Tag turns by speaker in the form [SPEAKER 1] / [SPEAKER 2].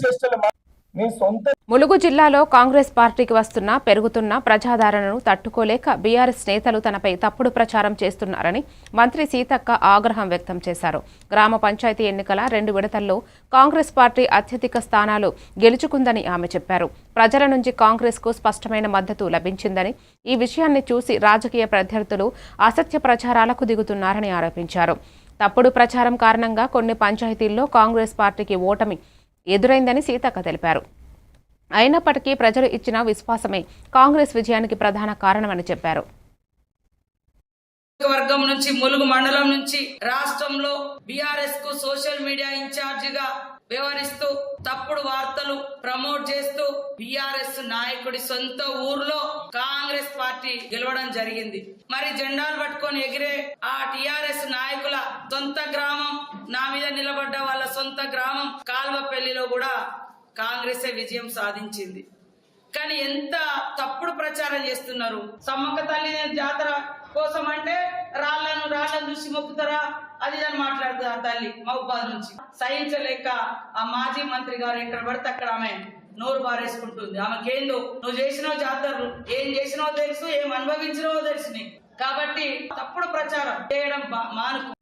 [SPEAKER 1] చేష్టలు మీ సొంత.
[SPEAKER 2] ములుగు జిల్లాలో కాంగ్రెస్ పార్టీకి వస్తున్న పెరుగుతున్న ప్రజాదరణను తట్టుకోలేక బీఆర్ఎస్ నేతలు తనపై తప్పుడు ప్రచారం చేస్తున్నారని మంత్రి సీతక్క ఆగ్రహం వ్యక్తం చేశారు. గ్రామ పంచాయతీ ఎన్నికల 2 విడతల్లో కాంగ్రెస్ పార్టీ అత్యధిక స్థానాలు గెలుచుకుందని ఆమె చెప్పారు. ప్రజల నుంచి కాంగ్రెస్కు స్పష్టమైన మద్దతు లభించిందని, ఈ విషయాన్ని చూసి రాజకీయ ప్రత్యర్థులు అసత్య ప్రచారాలకు దిగుతున్నారని ఆరోపించారు. తప్పుడు ప్రచారం కారణంగా కొన్ని పంచాయతీల్లో కాంగ్రెస్ పార్టీకి ఓటమి ఎదురైందని సీతక్క తెలిపారు. అయినప్పటికీ ప్రజలు ఇచ్చిన విశ్వాసమే కాంగ్రెస్ విజయానికి ప్రధాన కారణమని చెప్పారు.
[SPEAKER 3] వర్గం నుంచి ములుగు మండలం నుంచి రాష్ట్రంలో బీఆర్ఎస్ కు సోషల్ మీడియా ఇన్ఛార్జిగా వ్యవహరిస్తూ తప్పుడు వార్తలు ప్రమోట్ చేస్తూ బీఆర్ఎస్ నాయకుడి సొంత ఊర్లో కాంగ్రెస్ పార్టీ గెలవడం జరిగింది. మరి జెండాలు పట్టుకొని ఎగిరే ఆ టీఆర్ఎస్ నాయకుల సొంత గ్రామం, నా మీద నిలబడ్డ వాళ్ళ సొంత గ్రామం కాల్వపల్లిలో కూడా కాంగ్రెసే విజయం సాధించింది. కానీ ఎంత తప్పుడు ప్రచారం చేస్తున్నారు. సమ్మక్క తల్లి జాతర కోసం అంటే రాళ్లను చూసి మొక్కుతారా, అది అని మాట్లాడుతుంది ఆ తల్లి మహబూబాద్ నుంచి. సహించలేక ఆ మాజీ మంత్రి గారు ఎక్కడ పడితే అక్కడ ఆమె నోరు బారేసుకుంటుంది. ఆమెకేందో నువ్వు చేసినావు జాతరలు, ఏం చేసినావో తెలుసు, ఏం అనుభవించినావో తెలుసు నీకు. కాబట్టి తప్పుడు ప్రచారం చేయడం మానుకు.